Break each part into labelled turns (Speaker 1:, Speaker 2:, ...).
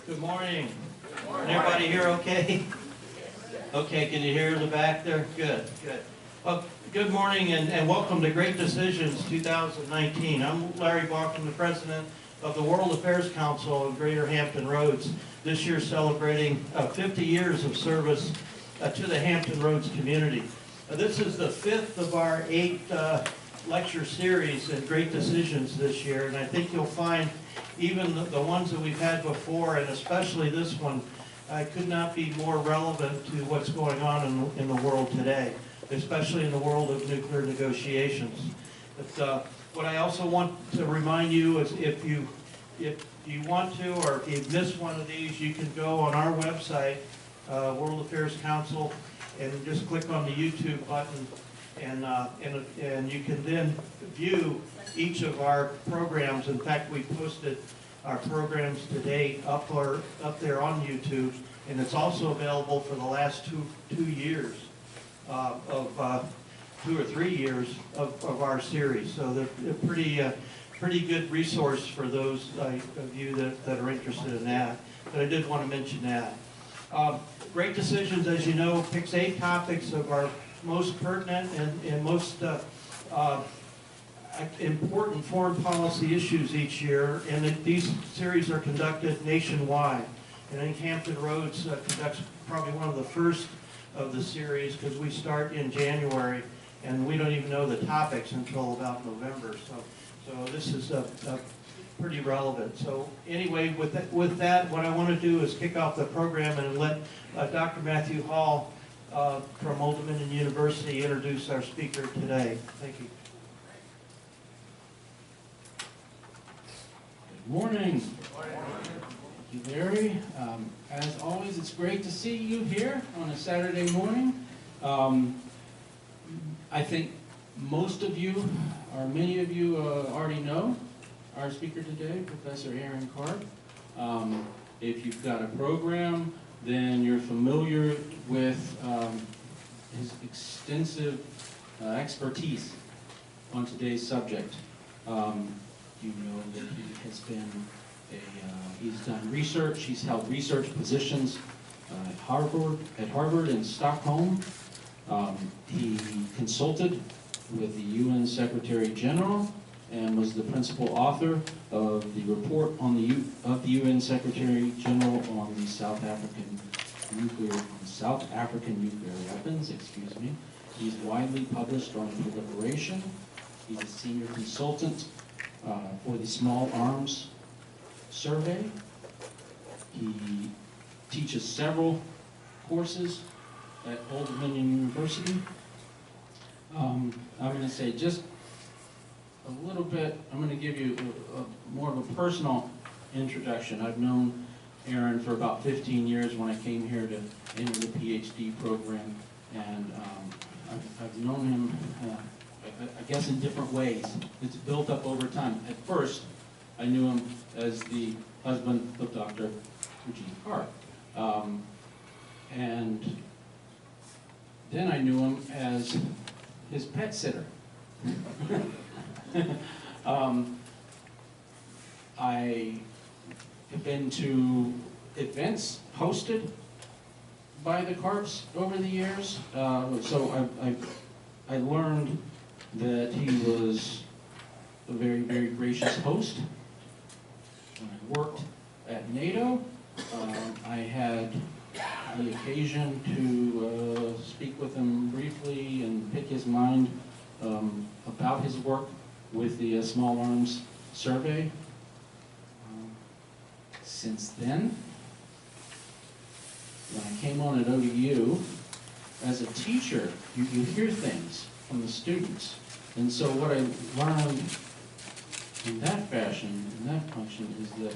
Speaker 1: Good morning. Good morning. Everybody here okay? Okay, can you hear in the back there? Good, good. Well, good morning and welcome to Great Decisions 2019. I'm Larry Balkin, the president of the World Affairs Council of Greater Hampton Roads. This year celebrating 50 years of service to the Hampton Roads community. This is the 5th of our 8 lecture series in Great Decisions this year, and I think you'll find even the ones that we've had before, and especially this one, could not be more relevant to what's going on in the world today, especially in the world of nuclear negotiations. But, what I also want to remind you is if you want to, or if you've missed one of these, you can go on our website, World Affairs Council, and just click on the YouTube button, and you can then view each of our programs. In fact, we posted our programs to date up there on YouTube, and it's also available for the last two years of 2 or 3 years of our series. So they're a pretty good resource for those of you that are interested in that. But I did want to mention that. Great Decisions, as you know, picks 8 topics of our most pertinent and most important foreign policy issues each year, and these series are conducted nationwide. And I think Hampton Roads conducts probably one of the first of the series, because we start in January and we don't even know the topics until about November. So this is pretty relevant. So anyway, with that, what I want to do is kick off the program and let Dr. Matthew Hall from Old Dominion University introduce our speaker today. Thank you.
Speaker 2: Good morning. Thank you, Larry. As always, it's great to see you here on a Saturday morning. I think most of you, or many of you, already know our speaker today, Professor Aaron Karp. If you've got a program, then you're familiar with his extensive expertise on today's subject. You know that he has been he's done research, he's held research positions at Harvard and Stockholm. He consulted with the UN Secretary General and was the principal author of the report on the UN Secretary General on the South African nuclear weapons. Excuse me. He's widely published on proliferation. He's a senior consultant for the Small Arms Survey. He teaches several courses at Old Dominion University. I'm going to say just a little bit, I'm going to give you more of a personal introduction. I've known Aaron for about 15 years when I came here to enter the PhD program, and I've known him, I guess, in different ways. It's built up over time. At first, I knew him as the husband of Dr. Eugene Karp. And then I knew him as his pet sitter. I have been to events hosted by the Karps over the years, so I learned that he was a very, very gracious host. When I worked at NATO, I had the occasion to speak with him briefly and pick his mind about his work with the Small Arms Survey. Since then, when I came on at ODU, as a teacher, you hear things from the students. And so what I learned in that fashion, in that function, is that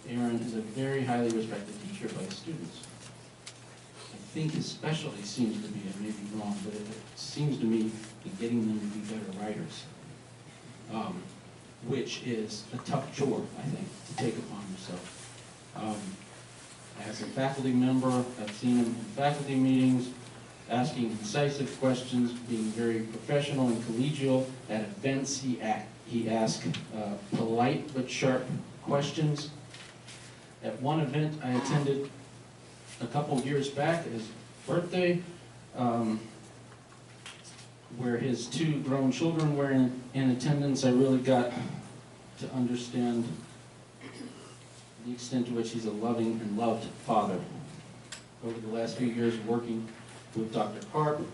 Speaker 2: Aaron is a very highly respected teacher by students. I think his specialty seems to be, I may be wrong, but it seems to me that getting them to be better writers, which is a tough chore, I think, to take upon yourself. As a faculty member, I've seen him in faculty meetings, asking incisive questions, being very professional and collegial. At events, he asked polite but sharp questions. at one event I attended a couple years back, his birthday, where his two grown children were in attendance. I really got to understand the extent to which he's a loving and loved father. Over the last few years working with Dr. Karp,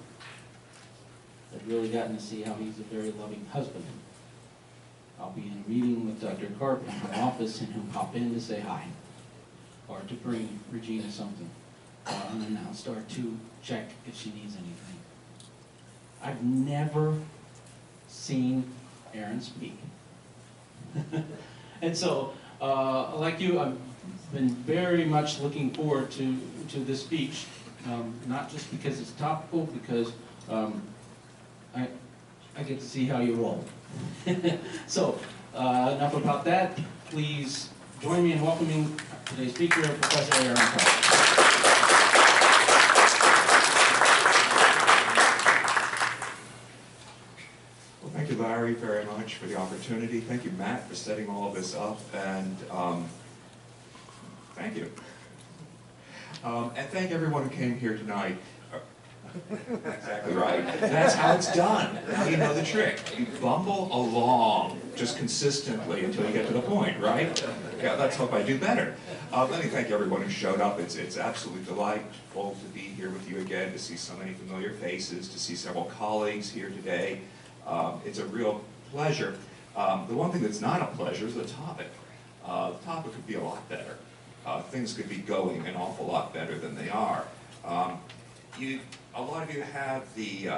Speaker 2: I've really gotten to see how he's a very loving husband. I'll be in a meeting with Dr. Karp in her office, and he'll pop in to say hi, or to bring Regina something unannounced, or to check if she needs anything. I've never seen Aaron speak. And so, like you, I've been very much looking forward to this speech, not just because it's topical, because I get to see how you roll. So, enough about that. Please join me in welcoming today's speaker, Professor Aaron Karp.
Speaker 3: Well, thank you, Larry, very much for the opportunity. Thank you, Matt, for setting all of this up, and thank you. And thank everyone who came here tonight. Exactly right. That's how it's done. Now you know the trick. You bumble along just consistently until you get to the point, right? Yeah, let's hope I do better. Let me thank everyone who showed up. It's absolutely delightful to be here with you again, to see so many familiar faces, to see several colleagues here today. It's a real pleasure. The one thing that's not a pleasure is the topic. The topic could be a lot better. Things could be going an awful lot better than they are. A lot of you have the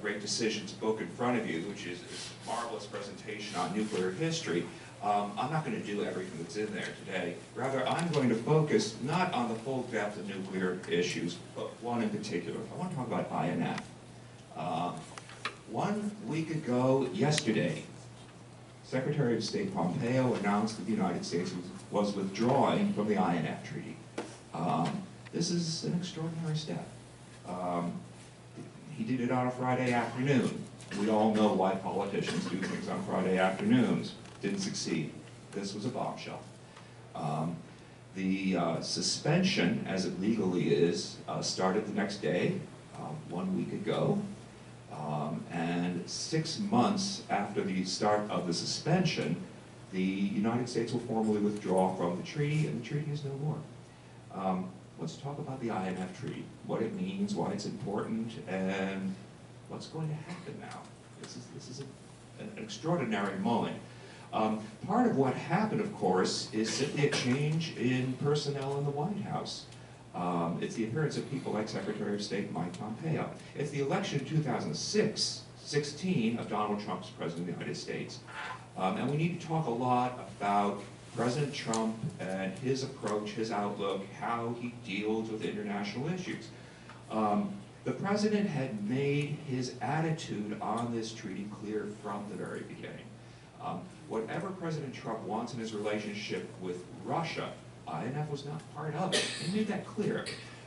Speaker 3: Great Decisions book in front of you, which is a marvelous presentation on nuclear history. I'm not going to do everything that's in there today. Rather, I'm going to focus not on the full depth of nuclear issues, but one in particular. I want to talk about INF. 1 week ago, yesterday, Secretary of State Pompeo announced that the United States was withdrawing from the INF Treaty. This is an extraordinary step. He did it on a Friday afternoon. We all know why politicians do things on Friday afternoons. Didn't succeed. This was a bombshell. The suspension, as it legally is, started the next day, 1 week ago. And 6 months after the start of the suspension, the United States will formally withdraw from the treaty, and the treaty is no more. Let's talk about the INF Treaty, what it means, why it's important, and what's going to happen now. This is an extraordinary moment. Part of what happened, of course, is simply a change in personnel in the White House. It's the appearance of people like Secretary of State Mike Pompeo. It's the election in 2016 of Donald Trump as President of the United States. And we need to talk a lot about President Trump and his approach, his outlook, how he deals with international issues. The President had made his attitude on this treaty clear from the very beginning. Whatever President Trump wants in his relationship with Russia, INF was not part of it. He made that clear.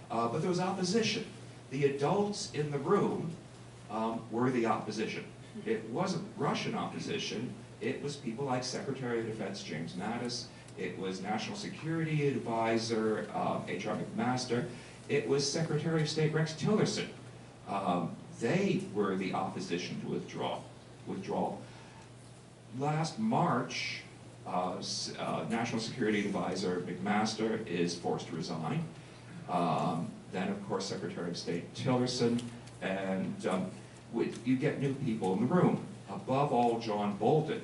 Speaker 3: But there was opposition. The adults in the room were the opposition. It wasn't Russian opposition. It was people like Secretary of Defense James Mattis. It was National Security Advisor H.R. McMaster. It was Secretary of State Rex Tillerson. They were the opposition to withdrawal. Last March, National Security Advisor McMaster is forced to resign. Then, of course, Secretary of State Tillerson, and you get new people in the room. Above all, John Bolton.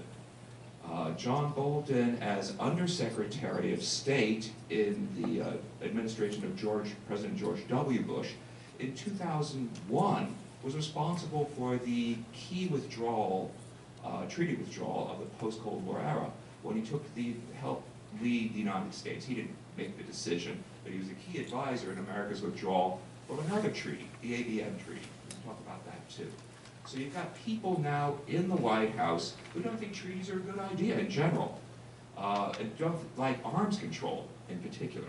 Speaker 3: John Bolton, as Undersecretary of State in the administration of President George W. Bush, in 2001 was responsible for the key treaty withdrawal of the post-Cold War era, when he took help lead the United States. He didn't make the decision, but he was a key advisor in America's withdrawal from another treaty, the ABM Treaty. We can talk about that too. So you've got people now in the White House who don't think treaties are a good idea in general, and don't like arms control in particular.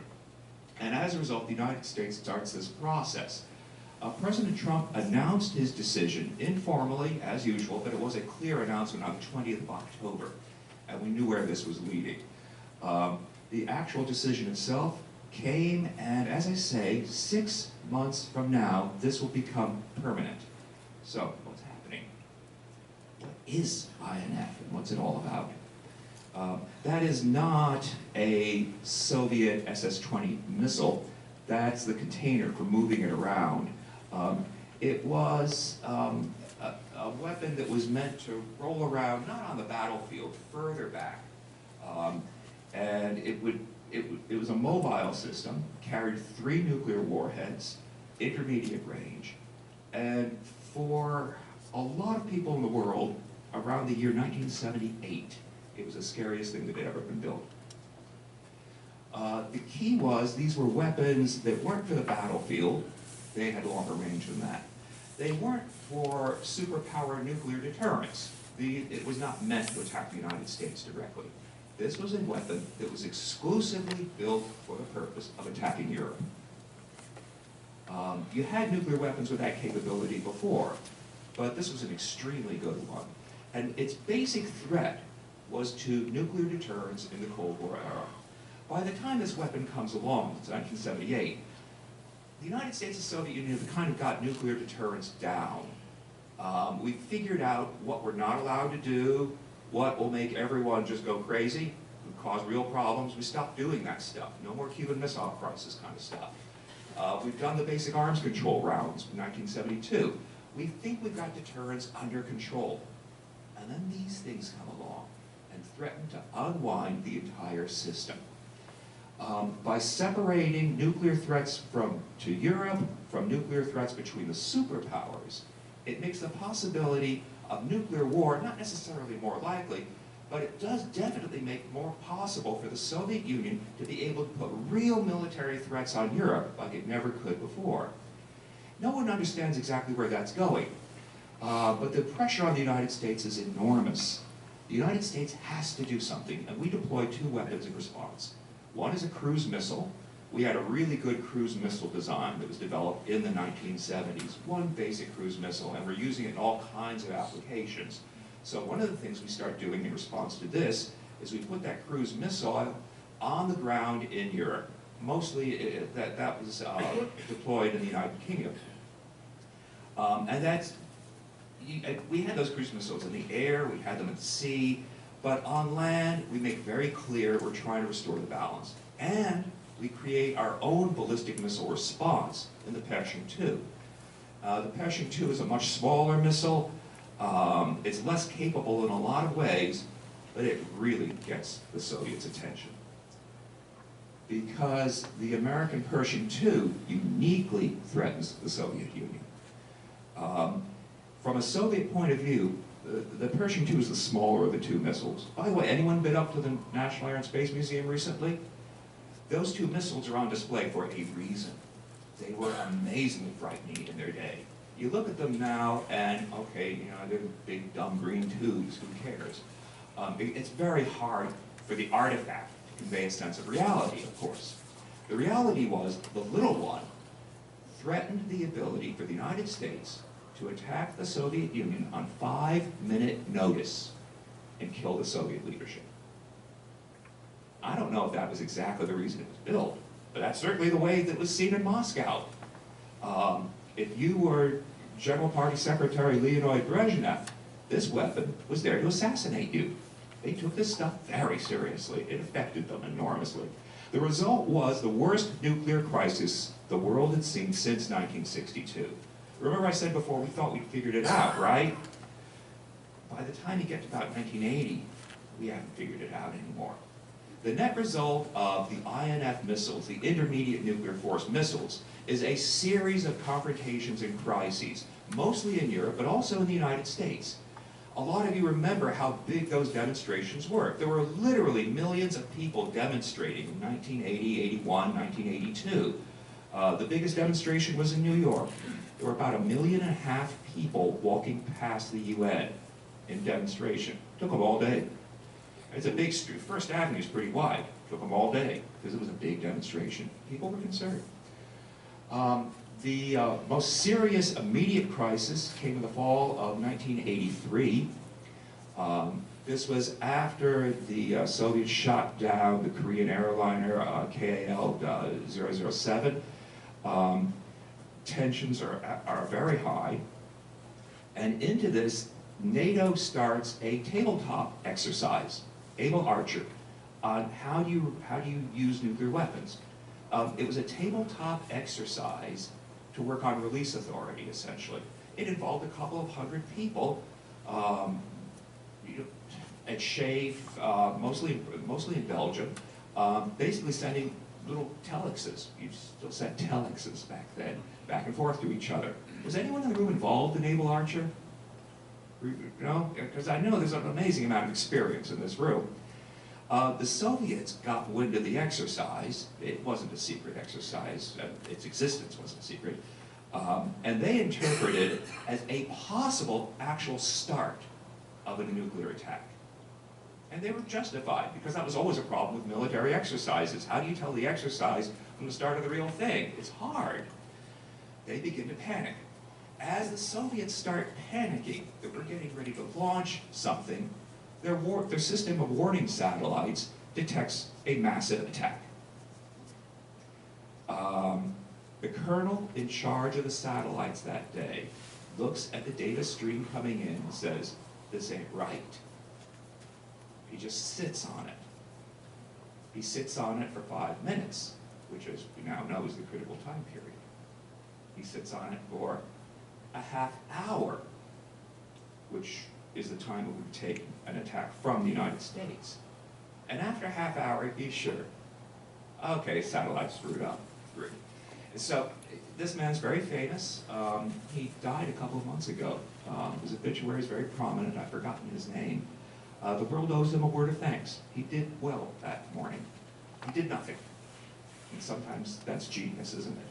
Speaker 3: And as a result, the United States starts this process. President Trump announced his decision informally, as usual, but it was a clear announcement on the 20th of October, and we knew where this was leading. The actual decision itself came, and as I say, 6 months from now, this will become permanent. So, what's happening? What is INF and what's it all about? That is not a Soviet SS-20 missile. That's the container for moving it around. It was a weapon that was meant to roll around, not on the battlefield, further back. And it was a mobile system, carried 3 nuclear warheads, intermediate range. And for a lot of people in the world, around the year 1978, it was the scariest thing that had ever been built. The key was these were weapons that weren't for the battlefield. They had longer range than that. They weren't for superpower nuclear deterrence. It was not meant to attack the United States directly. This was a weapon that was exclusively built for the purpose of attacking Europe. You had nuclear weapons with that capability before, but this was an extremely good one. And its basic threat was to nuclear deterrence in the Cold War era. By the time this weapon comes along, it's 1978, the United States and Soviet Union have kind of got nuclear deterrence down. We figured out what we're not allowed to do, what will make everyone just go crazy, cause real problems. We stopped doing that stuff. No more Cuban Missile Crisis kind of stuff. We've done the basic arms control rounds in 1972. We think we've got deterrence under control. And then these things come along and threaten to unwind the entire system. By separating nuclear threats to Europe from nuclear threats between the superpowers, it makes the possibility of nuclear war not necessarily more likely, but it does definitely make more possible for the Soviet Union to be able to put real military threats on Europe like it never could before. No one understands exactly where that's going, but the pressure on the United States is enormous. The United States has to do something, and we deploy 2 weapons in response. One is a cruise missile. We had a really good cruise missile design that was developed in the 1970s. One basic cruise missile, and we're using it in all kinds of applications. So one of the things we start doing in response to this is we put that cruise missile on the ground in Europe. Mostly that was deployed in the United Kingdom. We had those cruise missiles in the air, we had them at sea, but on land, we make very clear we're trying to restore the balance. And we create our own ballistic missile response in the Pershing II. The Pershing II is a much smaller missile. It's less capable in a lot of ways, but it really gets the Soviets' attention. Because the American Pershing II uniquely threatens the Soviet Union. From a Soviet point of view, the Pershing II is the smaller of the 2 missiles. By the way, anyone been up to the National Air and Space Museum recently? Those 2 missiles are on display for a reason. They were amazingly frightening in their day. You look at them now and, okay, you know, they're big, dumb green tubes, who cares? It's very hard for the artifact to convey a sense of reality, of course. The reality was the little one threatened the ability for the United States to attack the Soviet Union on 5-minute notice and kill the Soviet leadership. I don't know if that was exactly the reason it was built, but that's certainly the way that was seen in Moscow. If you were General Party Secretary Leonid Brezhnev, this weapon was there to assassinate you. They took this stuff very seriously. It affected them enormously. The result was the worst nuclear crisis the world had seen since 1962. Remember I said before, we thought we'd figured it out, right? By the time you get to about 1980, we haven't figured it out anymore. The net result of the INF missiles, the intermediate nuclear force missiles, is a series of confrontations and crises, mostly in Europe, but also in the United States. A lot of you remember how big those demonstrations were. There were literally millions of people demonstrating in 1980, 81, 1982. The biggest demonstration was in New York. There were about 1.5 million people walking past the UN in demonstration. Took them all day. It's a big street. First Avenue is pretty wide. Took them all day because it was a big demonstration. People were concerned. The most serious immediate crisis came in the fall of 1983. This was after the Soviets shot down the Korean airliner KAL-007. Tensions are very high. And into this, NATO starts a tabletop exercise, Able Archer, on how do you use nuclear weapons. It was a tabletop exercise to work on release authority, essentially. It involved a couple of hundred people, at Shave, mostly in Belgium, basically sending little telexes. You still sent telexes back then, back and forth to each other. Was anyone in the room involved in Able Archer? No? Because I know there's an amazing amount of experience in this room. The Soviets got wind of the exercise. It wasn't a secret exercise. Its existence wasn't a secret. And they interpreted it as a possible actual start of a nuclear attack. And they were justified, because that was always a problem with military exercises. How do you tell the exercise from the start of the real thing? It's hard. They begin to panic. As the Soviets start panicking that we're getting ready to launch something, their system of warning satellites detects a massive attack. The colonel in charge of the satellites that day looks at the data stream coming in and says, "This ain't right." He just sits on it. He sits on it for 5 minutes, which, as we now know, is the critical time period. He sits on it for a half hour, which is the time it would take an attack from the United States. And after a half hour, he's sure, okay, satellite's screwed up. And so this man's very famous. He died a couple of months ago. His obituary is very prominent. I've forgotten his name. The world owes him a word of thanks. He did well that morning. He did nothing. And sometimes that's genius, isn't it?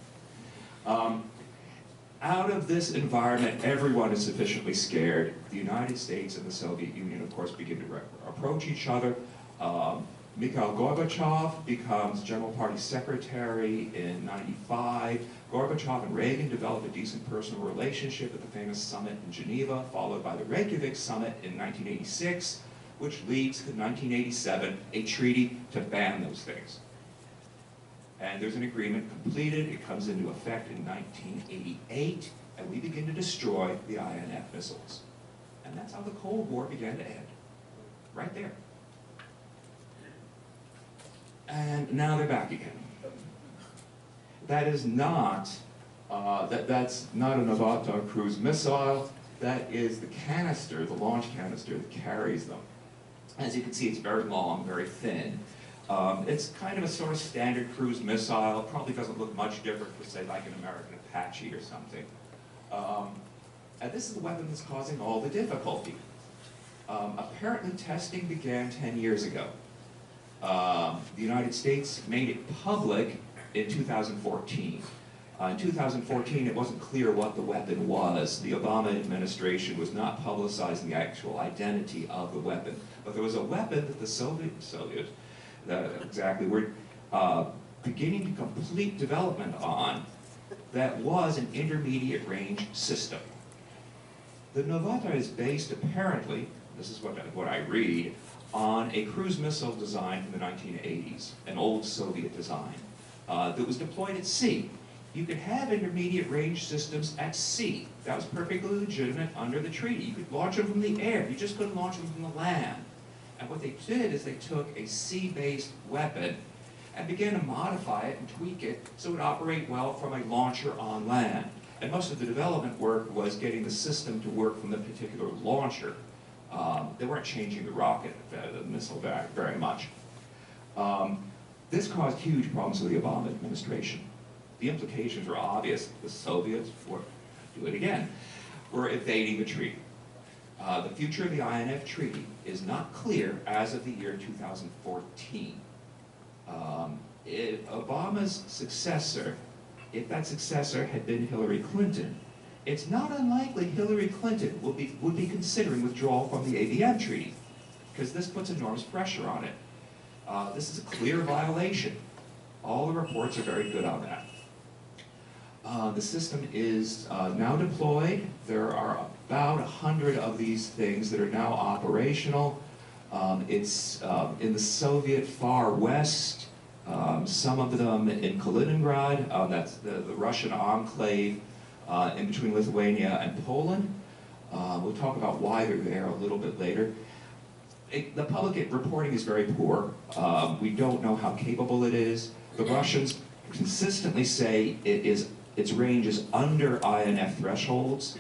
Speaker 3: Out of this environment, everyone is sufficiently scared. The United States and the Soviet Union, of course, begin to approach each other. Mikhail Gorbachev becomes General Party Secretary in '95. Gorbachev and Reagan develop a decent personal relationship at the famous summit in Geneva, followed by the Reykjavik summit in 1986, which leads to 1987, a treaty to ban those things. And there's an agreement completed. It comes into effect in 1988, and we begin to destroy the INF missiles. And that's how the Cold War began to end, right there. And now they're back again. That is not, that's not a Novator cruise missile. That is the canister, the launch canister that carries them. As you can see, it's very long, very thin. It's kind of a sort of standard cruise missile. Probably doesn't look much different from, say, like an American Apache or something. And this is the weapon that's causing all the difficulty. Apparently, testing began 10 years ago. The United States made it public in 2014. In 2014, it wasn't clear what the weapon was. The Obama administration was not publicizing the actual identity of the weapon. But there was a weapon that the Soviets were beginning to complete development on that was an intermediate range system. The Novator is based, apparently, this is what I read, on a cruise missile design from the 1980s, an old Soviet design, that was deployed at sea. You could have intermediate range systems at sea. That was perfectly legitimate under the treaty. You could launch them from the air. You just couldn't launch them from the land. And what they did is they took a sea-based weapon and began to modify it and tweak it so it would operate well from a launcher on land. And most of the development work was getting the system to work from the particular launcher. They weren't changing the rocket, the missile very much. This caused huge problems for the Obama administration. The implications were obvious. The Soviets were, do it again, were evading the treaty. The future of the INF Treaty is not clear as of the year 2014. If Obama's successor, if that successor had been Hillary Clinton, it's not unlikely Hillary Clinton would be considering withdrawal from the ABM Treaty, because this puts enormous pressure on it. This is a clear violation. All the reports are very good on that. The system is now deployed. There are about 100 of these things that are now operational. It's in the Soviet far west, some of them in Kaliningrad, that's the Russian enclave in between Lithuania and Poland. We'll talk about why they're there a little bit later. The public reporting is very poor. We don't know how capable it is. The Russians consistently say its range is under INF thresholds.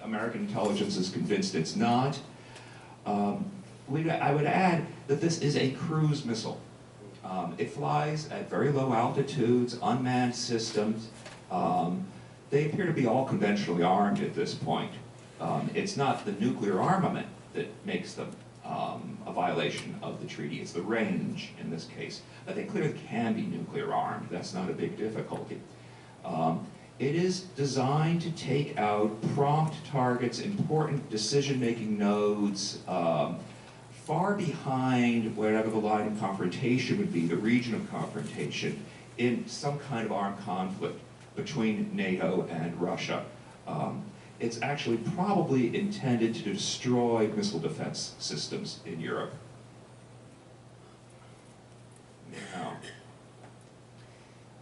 Speaker 3: American intelligence is convinced it's not. I would add that this is a cruise missile. It flies at very low altitudes, unmanned systems. They appear to be all conventionally armed at this point. It's not the nuclear armament that makes them a violation of the treaty. It's the range in this case. But they clearly can be nuclear armed. That's not a big difficulty. It is designed to take out prompt targets, important decision-making nodes, far behind whatever the line of confrontation would be, the region of confrontation, in some kind of armed conflict between NATO and Russia. It's actually probably intended to destroy missile defense systems in Europe. Now,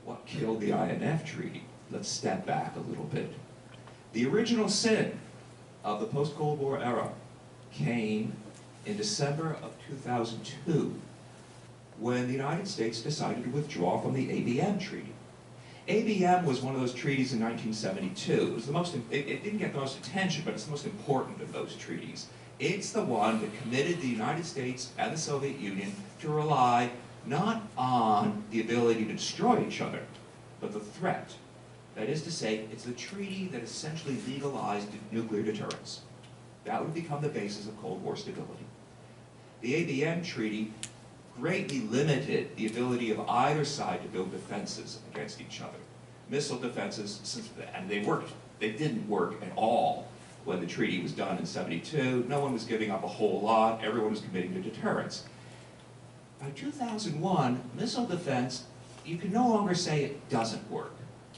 Speaker 3: what killed the INF Treaty? Let's step back a little bit. The original sin of the post-Cold War era came in December of 2002, when the United States decided to withdraw from the ABM Treaty. ABM was one of those treaties in 1972. It was the most, it didn't get the most attention, but it's the most important of those treaties. It's the one that committed the United States and the Soviet Union to rely not on the ability to destroy each other, but the threat. That is to say, it's the treaty that essentially legalized nuclear deterrence. That would become the basis of Cold War stability. The ABM Treaty greatly limited the ability of either side to build defenses against each other. Missile defenses, and they didn't work at all when the treaty was done in '72. No one was giving up a whole lot. Everyone was committing to deterrence. By 2001, missile defense, you can no longer say it doesn't work.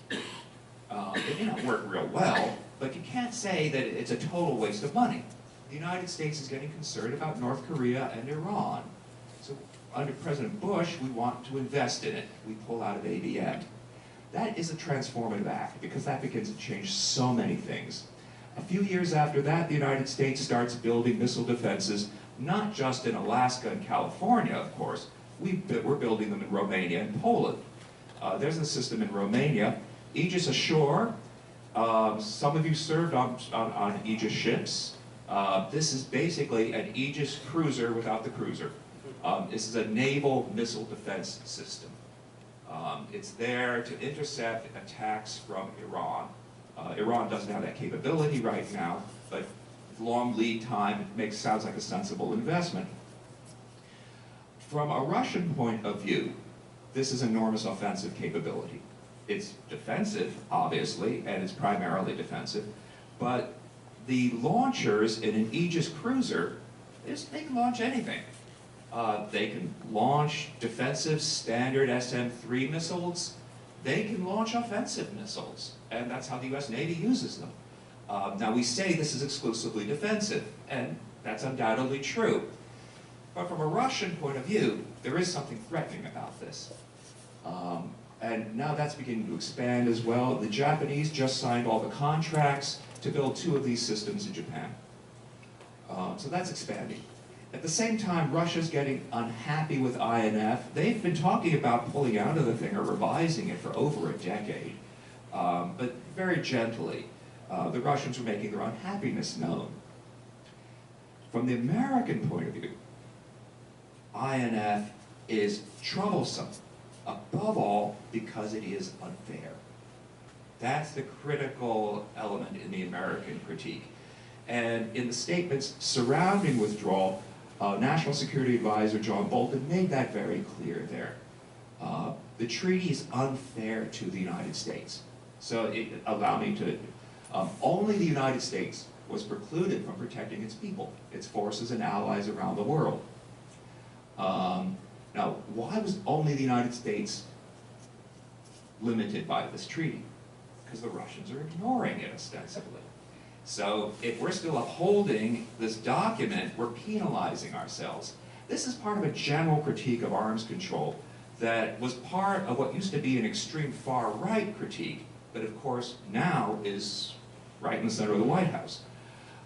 Speaker 3: It may not work real well, but you can't say that it's a total waste of money. The United States is getting concerned about North Korea and Iran. So under President Bush, we want to invest in it. We pull out of ABM. That is a transformative act because that begins to change so many things. A few years after that, the United States starts building missile defenses, not just in Alaska and California, of course. We're building them in Romania and Poland. There's a system in Romania, Aegis ashore. Some of you served on Aegis ships. This is basically an Aegis cruiser without the cruiser. This is a naval missile defense system. It's there to intercept attacks from Iran. Iran doesn't have that capability right now, but long lead time, sounds like a sensible investment. From a Russian point of view, this is enormous offensive capability. It's defensive, obviously, and it's primarily defensive, but the launchers in an Aegis cruiser, they can launch anything. They can launch defensive standard SM-3 missiles. They can launch offensive missiles, and that's how the US Navy uses them. Now we say this is exclusively defensive, and that's undoubtedly true. But from a Russian point of view, there is something threatening about this. And now that's beginning to expand as well. The Japanese just signed all the contracts to build 2 of these systems in Japan. So that's expanding. At the same time, Russia's getting unhappy with INF. They've been talking about pulling out of the thing or revising it for over a decade, but very gently. The Russians are making their unhappiness known. From the American point of view, INF is troublesome, above all because it is unfair. That's the critical element in the American critique. And in the statements surrounding withdrawal, National Security Advisor John Bolton made that very clear there. The treaty is unfair to the United States. So allow me to, only the United States was precluded from protecting its people, its forces and allies around the world. Now, why was only the United States limited by this treaty? Because the Russians are ignoring it ostensibly. So if we're still upholding this document, we're penalizing ourselves. This is part of a general critique of arms control that was part of what used to be an extreme far-right critique, but of course now is right in the center of the White House.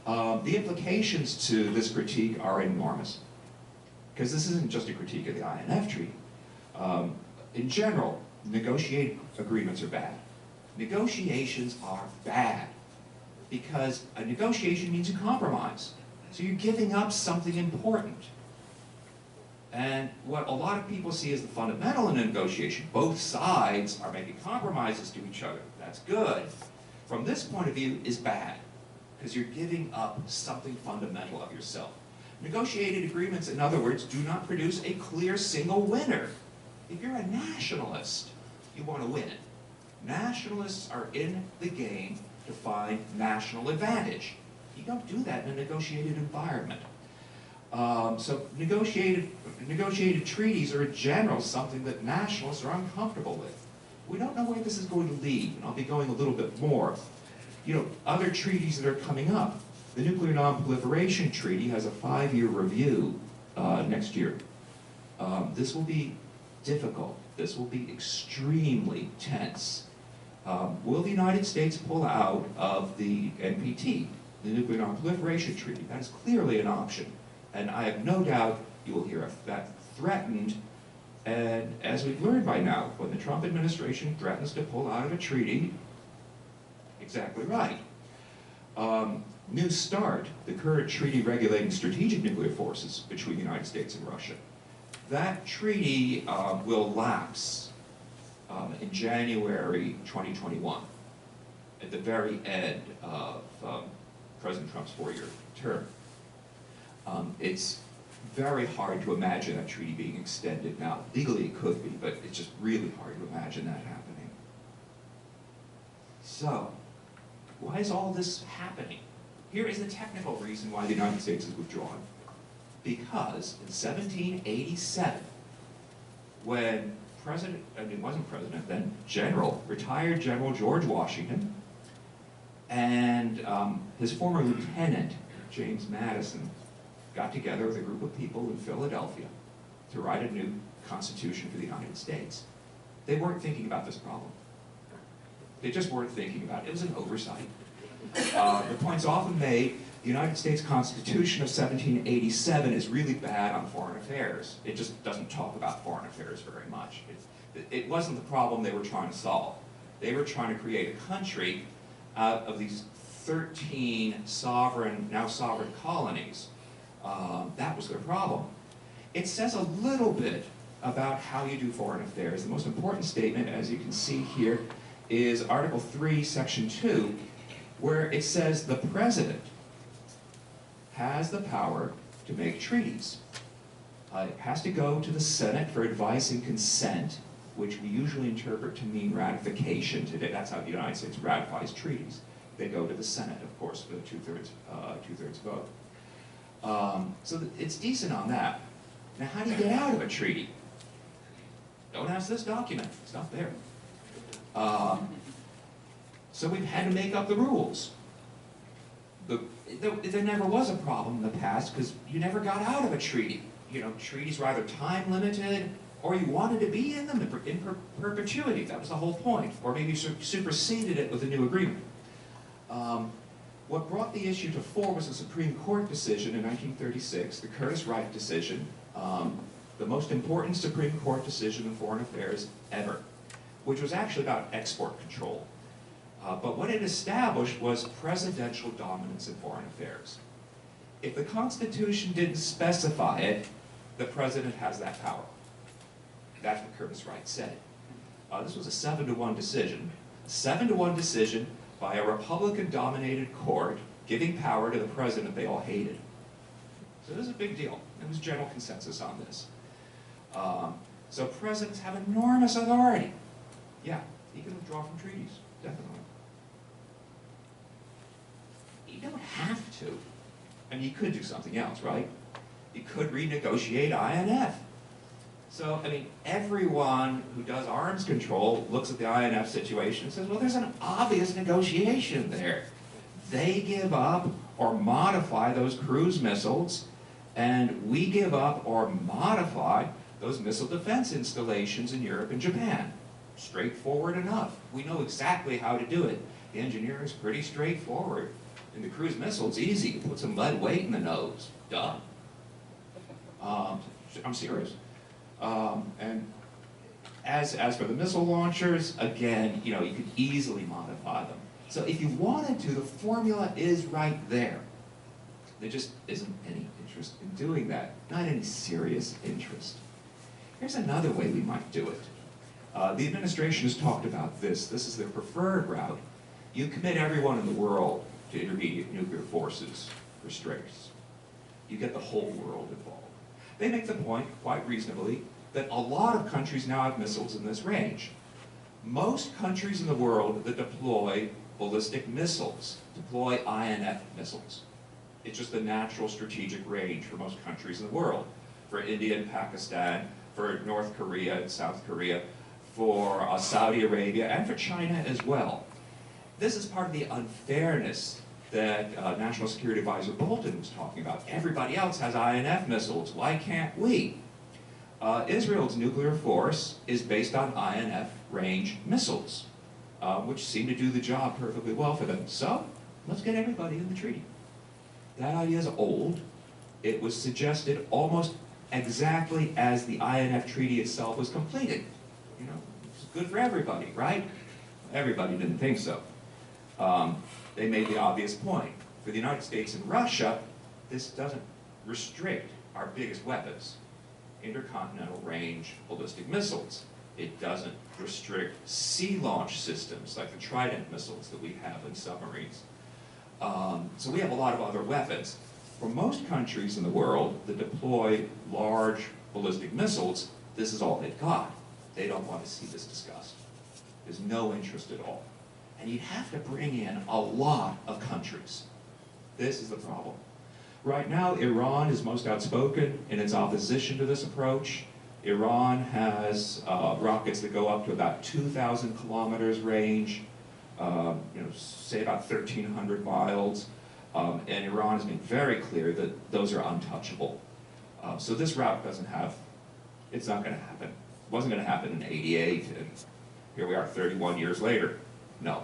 Speaker 3: The implications to this critique are enormous, because this isn't just a critique of the INF Treaty. In general, negotiated agreements are bad. Negotiations are bad, because a negotiation means a compromise. So you're giving up something important. And what a lot of people see as the fundamental in a negotiation, both sides are making compromises to each other. That's good. From this point of view, is bad, because you're giving up something fundamental of yourself. Negotiated agreements, in other words, do not produce a clear single winner. If you're a nationalist, you want to win. Nationalists are in the game to find national advantage. You don't do that in a negotiated environment. So negotiated treaties are in general something that nationalists are uncomfortable with. We don't know where this is going to lead, and I'll be going a little bit more. You know, other treaties that are coming up. The Nuclear Non-Proliferation Treaty has a 5-year review next year. This will be difficult. This will be extremely tense. Will the United States pull out of the NPT, the Nuclear Non-Proliferation Treaty? That is clearly an option. And I have no doubt you will hear that threatened. And as we've learned by now, when the Trump administration threatens to pull out of a treaty, exactly right. New START, the current treaty regulating strategic nuclear forces between the United States and Russia, that treaty will lapse in January 2021, at the very end of President Trump's 4-year term. It's very hard to imagine that treaty being extended now. Legally it could be, but it's just really hard to imagine that happening. So, why is all this happening? Here is the technical reason why the United States has withdrawn. Because in 1787, when retired General George Washington, and his former lieutenant, James Madison, got together with a group of people in Philadelphia to write a new constitution for the United States. They weren't thinking about this problem. They just weren't thinking about it. It was an oversight. The point's often made, the United States Constitution of 1787 is really bad on foreign affairs. It just doesn't talk about foreign affairs very much. It wasn't the problem they were trying to solve. They were trying to create a country out of these 13 now sovereign colonies. That was their problem. It says a little bit about how you do foreign affairs. The most important statement, as you can see here, is Article 3, Section 2, where it says the President has the power to make treaties. It has to go to the Senate for advice and consent, which we usually interpret to mean ratification today. That's how the United States ratifies treaties. They go to the Senate, of course, for the two-thirds vote. So it's decent on that. Now, how do you get out of a treaty? Don't ask this document. It's not there. So we've had to make up the rules. There never was a problem in the past because you never got out of a treaty. You know, treaties were either time limited or you wanted to be in them in perpetuity. That was the whole point. Or maybe you superseded it with a new agreement. What brought the issue to fore was a Supreme Court decision in 1936, the Curtis-Wright decision, the most important Supreme Court decision in foreign affairs ever, which was actually about export control. But what it established was presidential dominance in foreign affairs. If the Constitution didn't specify it, the president has that power. That's what Curtis-Wright said. This was a 7-to-1 decision. 7-to-1 decision by a Republican-dominated court giving power to the president they all hated. So this is a big deal. There was general consensus on this. So presidents have enormous authority. Yeah, he can withdraw from treaties, definitely. You don't have to. I mean, you could do something else, right? You could renegotiate INF. So, I mean, everyone who does arms control looks at the INF situation and says, well, there's an obvious negotiation there. They give up or modify those cruise missiles, and we give up or modify those missile defense installations in Europe and Japan. Straightforward enough. We know exactly how to do it. The engineering is pretty straightforward. In the cruise missile, it's easy. You put some lead weight in the nose. Done. I'm serious. And as for the missile launchers, again, you could easily modify them. So if you wanted to, the formula is right there. There just isn't any interest in doing that. Not any serious interest. Here's another way we might do it. The administration has talked about this. This is their preferred route. You commit everyone in the world to intermediate nuclear forces restraints. You get the whole world involved. They make the point, quite reasonably, that a lot of countries now have missiles in this range. Most countries in the world that deploy ballistic missiles deploy INF missiles. It's just the natural strategic range for most countries in the world. For India and Pakistan, for North Korea and South Korea, for Saudi Arabia, and for China as well. This is part of the unfairness that National Security Advisor Bolton was talking about. Everybody else has INF missiles. Why can't we? Israel's nuclear force is based on INF range missiles, which seem to do the job perfectly well for them. So, let's get everybody in the treaty. That idea is old. It was suggested almost exactly as the INF treaty itself was completed. It's good for everybody, right? Everybody didn't think so. They made the obvious point. For the United States and Russia, this doesn't restrict our biggest weapons, intercontinental range ballistic missiles. It doesn't restrict sea launch systems like the Trident missiles that we have in submarines. So we have a lot of other weapons. For most countries in the world that deploy large ballistic missiles, this is all they've got. They don't want to see this discussed. There's no interest at all. And you'd have to bring in a lot of countries. This is the problem. Right now, Iran is most outspoken in its opposition to this approach. Iran has rockets that go up to about 2,000 kilometers range, say about 1,300 miles. And Iran has been very clear that those are untouchable. So this route it's not going to happen. It wasn't going to happen in '88, and here we are 31 years later. No.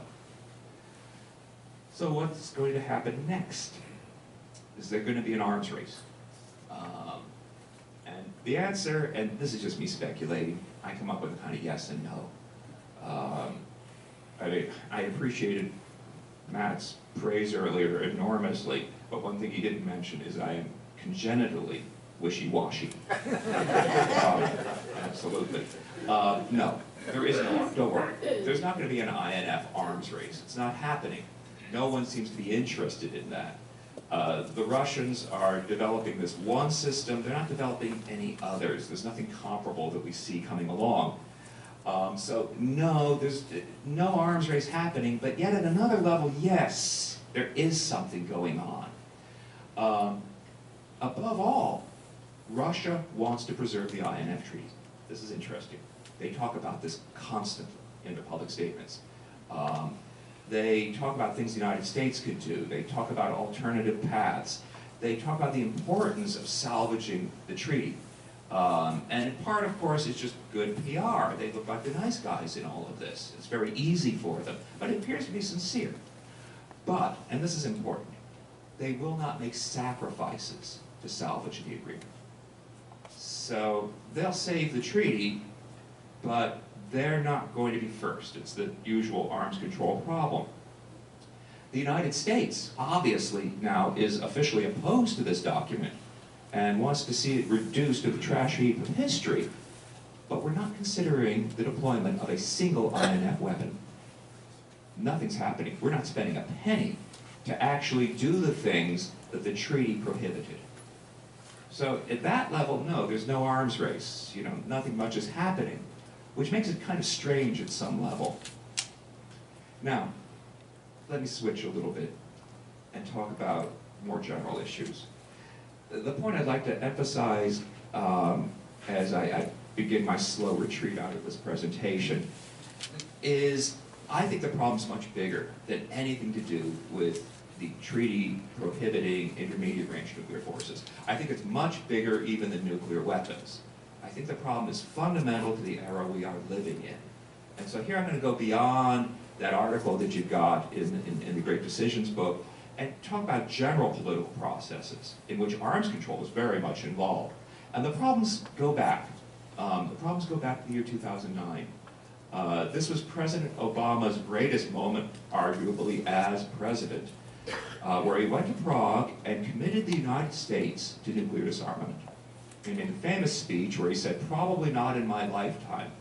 Speaker 3: So what's going to happen next? Is there going to be an arms race? And the answer, and this is just me speculating, I come up with a kind of yes and no. I appreciated Matt's praise earlier enormously, but one thing he didn't mention is I am congenitally wishy-washy. Absolutely. No, there is no, don't worry. There's not going to be an INF arms race. It's not happening. No one seems to be interested in that. The Russians are developing this one system. They're not developing any others. There's nothing comparable that we see coming along. So no, there's no arms race happening, but yet at another level, yes, there is something going on. Above all, Russia wants to preserve the INF treaty. This is interesting. They talk about this constantly in their public statements. They talk about things the United States could do. They talk about alternative paths. They talk about the importance of salvaging the treaty. And in part, of course, is just good PR. They look like the nice guys in all of this. It's very easy for them, but it appears to be sincere. But, and this is important, they will not make sacrifices to salvage the agreement. So they'll save the treaty, but they're not going to be first. It's the usual arms control problem. The United States, obviously, now is officially opposed to this document and wants to see it reduced to the trash heap of history, but we're not considering the deployment of a single INF weapon. Nothing's happening. We're not spending a penny to actually do the things that the treaty prohibited. So at that level, no, there's no arms race. Nothing much is happening, which makes it kind of strange at some level. Now, let me switch a little bit and talk about more general issues. The point I'd like to emphasize as I begin my slow retreat out of this presentation is I think the problem's much bigger than anything to do with the treaty prohibiting intermediate range nuclear forces. I think it's much bigger even than nuclear weapons. I think the problem is fundamental to the era we are living in. And so here I'm going to go beyond that article that you got in the Great Decisions book and talk about general political processes in which arms control is very much involved. And the problems go back. The problems go back to the year 2009. This was President Obama's greatest moment, arguably, as president, where he went to Prague and committed the United States to nuclear disarmament. And in a famous speech where he said, "Probably not in my lifetime,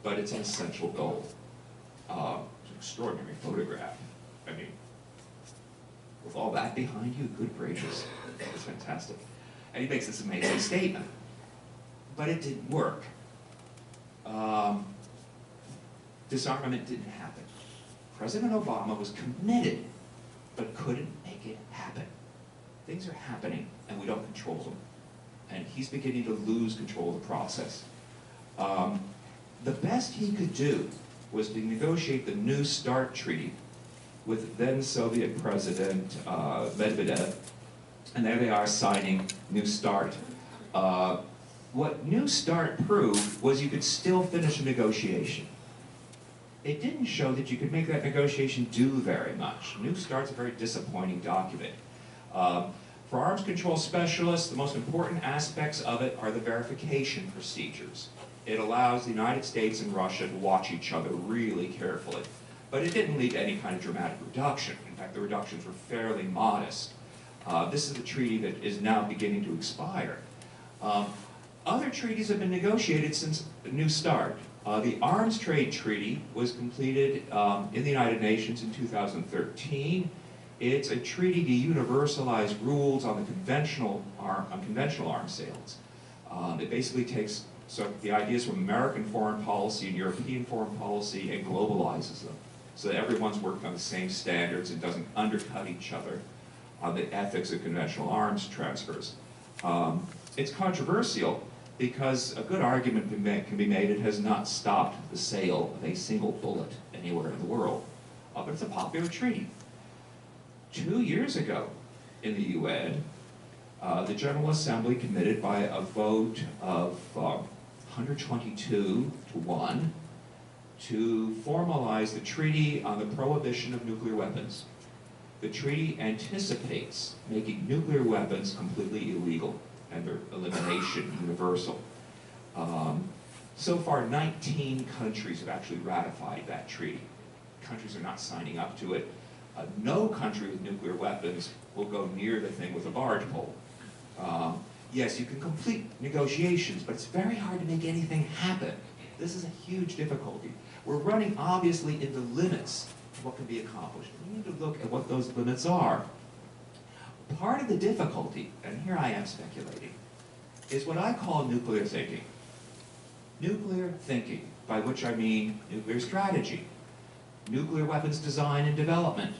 Speaker 3: but it's an essential goal." It's an extraordinary photograph. I mean, with all that behind you, good gracious, it's fantastic. And he makes this amazing statement. But it didn't work. Disarmament didn't happen. President Obama was committed, but couldn't make it happen. Things are happening, and we don't control them. And he's beginning to lose control of the process. The best he could do was to negotiate the New START treaty with then Soviet President Medvedev, and there they are signing New START. What New START proved was you could still finish a negotiation. It didn't show that you could make that negotiation do very much. New START's a very disappointing document. For arms control specialists, the most important aspects of it are the verification procedures. It allows the United States and Russia to watch each other really carefully. But it didn't lead to any kind of dramatic reduction. In fact, the reductions were fairly modest. This is a treaty that is now beginning to expire. Other treaties have been negotiated since the New START. The Arms Trade Treaty was completed in the United Nations in 2013. It's a treaty to universalize rules on the conventional arms sales. It basically takes the ideas from American foreign policy and European foreign policy and globalizes them so that everyone's working on the same standards and doesn't undercut each other on the ethics of conventional arms transfers. It's controversial because a good argument can be made it has not stopped the sale of a single bullet anywhere in the world. But it's a popular treaty. 2 years ago in the UN, the General Assembly committed by a vote of 122 to 1 to formalize the Treaty on the Prohibition of Nuclear Weapons. The treaty anticipates making nuclear weapons completely illegal and their elimination universal. So far, 19 countries have actually ratified that treaty. Countries are not signing up to it. No country with nuclear weapons will go near the thing with a barge pole. Yes, you can complete negotiations, but it's very hard to make anything happen. This is a huge difficulty. We're running, obviously, into limits of what can be accomplished. We need to look at what those limits are. Part of the difficulty, and here I am speculating, is what I call nuclear thinking. Nuclear thinking, by which I mean nuclear strategy, nuclear weapons design and development.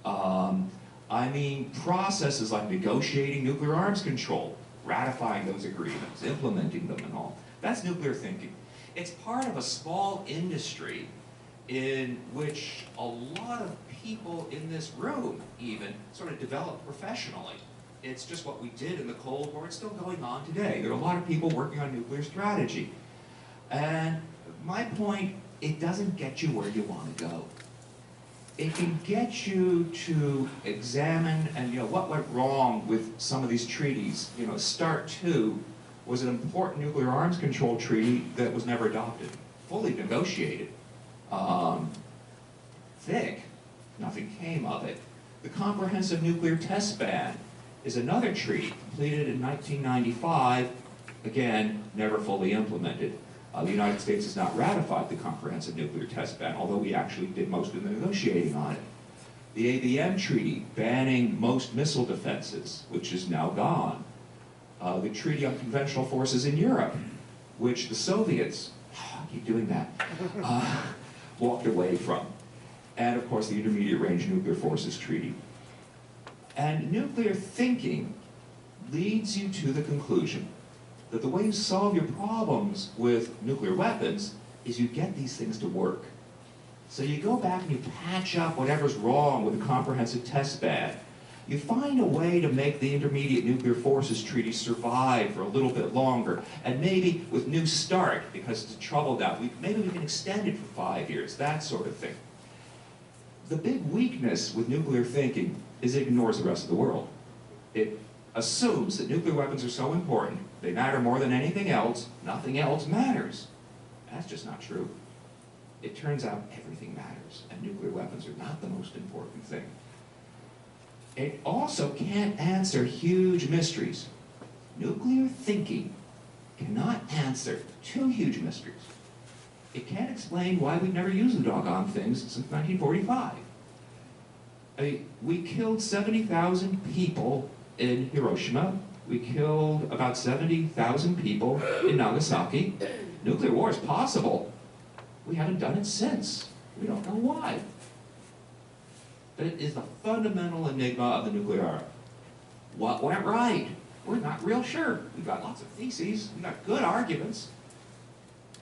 Speaker 3: I mean processes like negotiating nuclear arms control, ratifying those agreements, implementing them and all. That's nuclear thinking. It's part of a small industry in which a lot of people in this room even sort of developed professionally. It's just what we did in the Cold War. It's still going on today. There are a lot of people working on nuclear strategy. And my point, it doesn't get you where you want to go. It can get you to examine and what went wrong with some of these treaties. START II was an important nuclear arms control treaty that was never adopted, fully negotiated, thick. Nothing came of it. The Comprehensive Nuclear Test Ban is another treaty completed in 1995, again, never fully implemented. The United States has not ratified the Comprehensive Nuclear Test Ban, although we actually did most of the negotiating on it. The ABM Treaty, banning most missile defenses, which is now gone. The Treaty on Conventional Forces in Europe, which the Soviets, I keep doing that, walked away from. And of course the Intermediate Range Nuclear Forces Treaty. And nuclear thinking leads you to the conclusion that the way you solve your problems with nuclear weapons is you get these things to work. So you go back and you patch up whatever's wrong with the comprehensive test bed. You find a way to make the Intermediate Nuclear Forces Treaty survive for a little bit longer, and maybe with New START, because it's troubled out, maybe we can extend it for 5 years, that sort of thing. The big weakness with nuclear thinking is it ignores the rest of the world. It assumes that nuclear weapons are so important, they matter more than anything else, nothing else matters. That's just not true. It turns out everything matters, and nuclear weapons are not the most important thing. It also can't answer huge mysteries. Nuclear thinking cannot answer 2 huge mysteries. It can't explain why we've never used the doggone things since 1945. We killed 70,000 people in Hiroshima. We killed about 70,000 people in Nagasaki. Nuclear war is possible. We haven't done it since. We don't know why. That is the fundamental enigma of the nuclear era. What went right? We're not real sure. We've got lots of theses. We've got good arguments.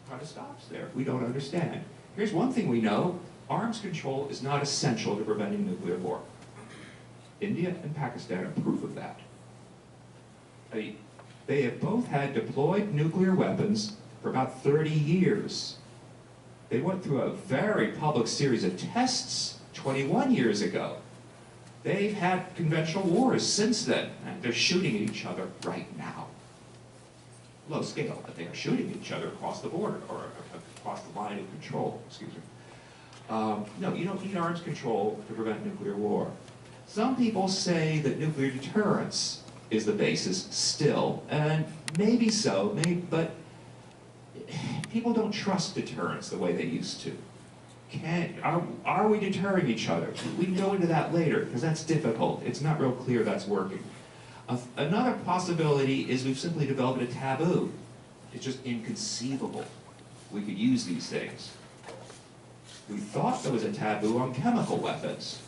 Speaker 3: Kind of stops there. We don't understand. Here's one thing we know. Arms control is not essential to preventing nuclear war. India and Pakistan are proof of that. They have both had deployed nuclear weapons for about 30 years. They went through a very public series of tests 21 years ago. They've had conventional wars since then, and they're shooting at each other right now. Low scale, but they are shooting at each other across the border, or across the line of control, excuse me. No, you don't need arms control to prevent nuclear war. Some people say that nuclear deterrence is the basis still, and maybe so, but people don't trust deterrence the way they used to. Are we deterring each other? We can go into that later, because that's difficult. It's not real clear that's working. Another possibility is we've simply developed a taboo. It's just inconceivable we could use these things. We thought there was a taboo on chemical weapons.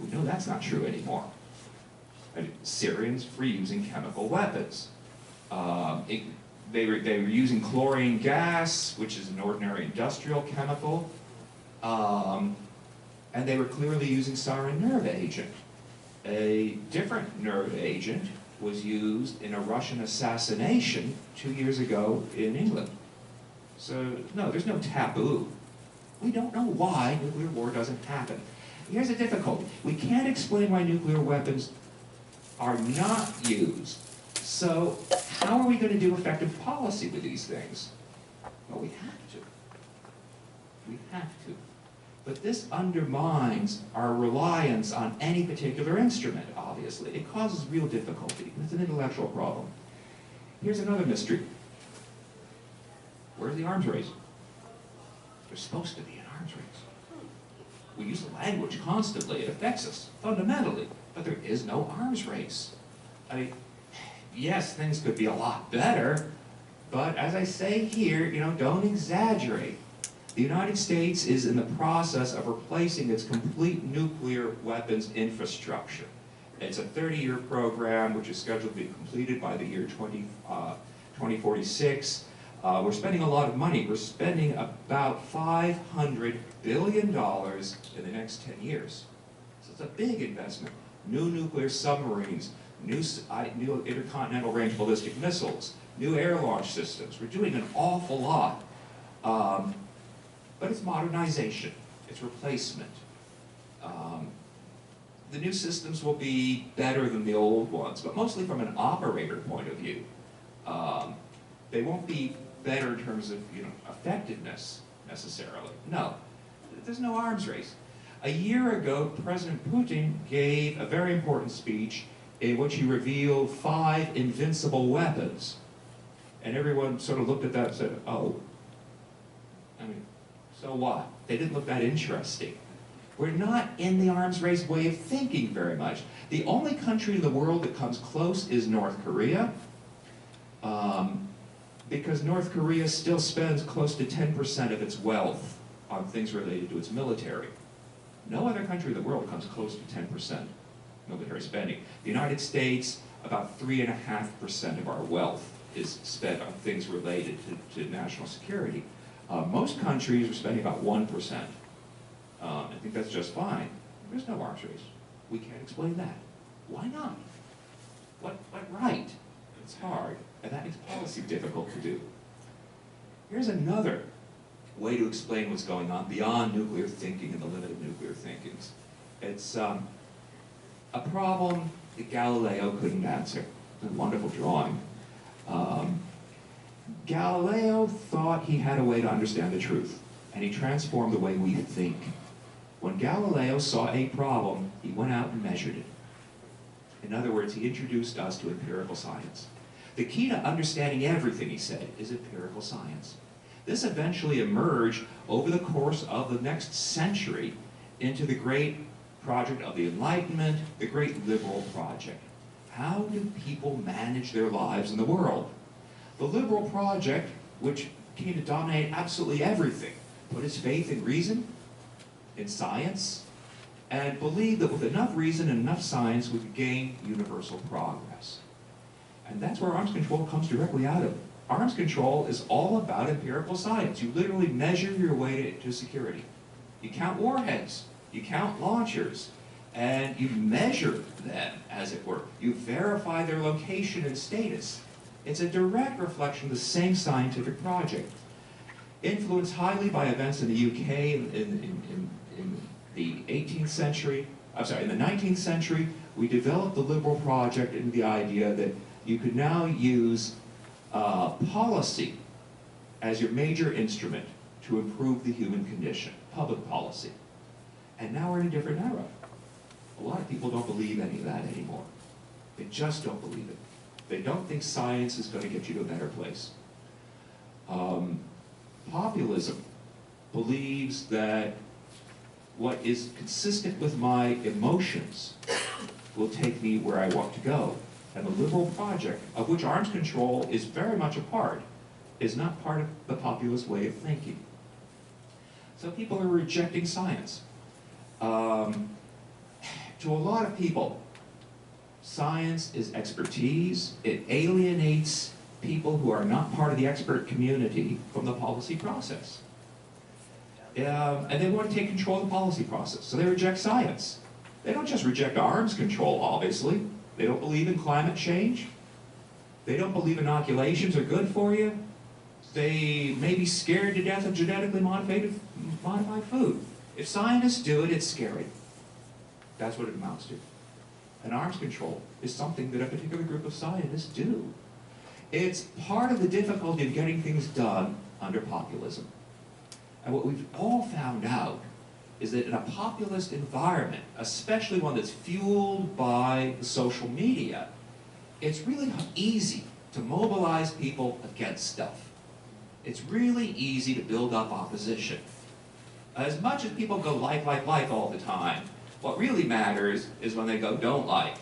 Speaker 3: We know that's not true anymore. Syrians were using chemical weapons. They were using chlorine gas, which is an ordinary industrial chemical, and they were clearly using sarin nerve agent. A different nerve agent was used in a Russian assassination 2 years ago in England. So, no, there's no taboo. We don't know why nuclear war doesn't happen. Here's the difficulty. We can't explain why nuclear weapons are not used. So, how are we going to do effective policy with these things? Well, we have to. We have to. But this undermines our reliance on any particular instrument, obviously. It causes real difficulty. It's an intellectual problem. Here's another mystery. Where's the arms race? There's supposed to be an arms race. We use the language constantly. It affects us fundamentally. But there is no arms race. I mean, yes, things could be a lot better, but as I say here, don't exaggerate. The United States is in the process of replacing its complete nuclear weapons infrastructure. It's a 30-year program which is scheduled to be completed by the year 2046. We're spending a lot of money. We're spending about $500 billion in the next 10 years. So it's a big investment. New nuclear submarines, new intercontinental range ballistic missiles, new air launch systems. We're doing an awful lot. But it's modernization. It's replacement. The new systems will be better than the old ones, but mostly from an operator point of view. They won't be better in terms of effectiveness, necessarily. No. There's no arms race. A year ago, President Putin gave a very important speech in which he revealed 5 invincible weapons. And everyone sort of looked at that and said, oh, I mean, so what? They didn't look that interesting. We're not in the arms race way of thinking very much. The only country in the world that comes close is North Korea, because North Korea still spends close to 10% of its wealth on things related to its military. No other country in the world comes close to 10% military spending. The United States, about 3.5% of our wealth is spent on things related to national security. Most countries are spending about 1%. I think that's just fine. There's no arms race. We can't explain that. Why not? What right? It's hard, and that makes policy difficult to do. Here's another way to explain what's going on beyond nuclear thinking and the limit of nuclear thinking. It's a problem that Galileo couldn't answer. It's a wonderful drawing. Galileo thought he had a way to understand the truth, and he transformed the way we think. When Galileo saw a problem, he went out and measured it. In other words, he introduced us to empirical science. The key to understanding everything, he said, is empirical science. This eventually emerged over the course of the next century into the great project of the Enlightenment, the great liberal project. How do people manage their lives in the world? The liberal project, which came to dominate absolutely everything, put its faith in reason, in science, and believed that with enough reason and enough science we could gain universal progress. And that's where arms control comes directly out of. Arms control is all about empirical science. You literally measure your way to security. You count warheads, you count launchers, and you measure them, as it were. You verify their location and status. It's a direct reflection of the same scientific project. Influenced highly by events in the UK in the 18th century, in the 19th century, we developed the liberal project into the idea that you could now use policy as your major instrument to improve the human condition, public policy. And now we're in a different era. A lot of people don't believe any of that anymore. They just don't believe it. They don't think science is going to get you to a better place. Populism believes that what is consistent with my emotions will take me where I want to go. And the liberal project, of which arms control is very much a part, is not part of the populist way of thinking. So people are rejecting science. To a lot of people, science is expertise. It alienates people who are not part of the expert community from the policy process. And they want to take control of the policy process, so they reject science. They don't just reject arms control, obviously. They don't believe in climate change. They don't believe inoculations are good for you. They may be scared to death of genetically modified food. If scientists do it, it's scary. That's what it amounts to. And arms control is something that a particular group of scientists do. It's part of the difficulty of getting things done under populism. And what we've all found out is that in a populist environment, especially one that's fueled by social media, it's really easy to mobilize people against stuff. It's really easy to build up opposition. As much as people go like all the time, what really matters is when they go don't like.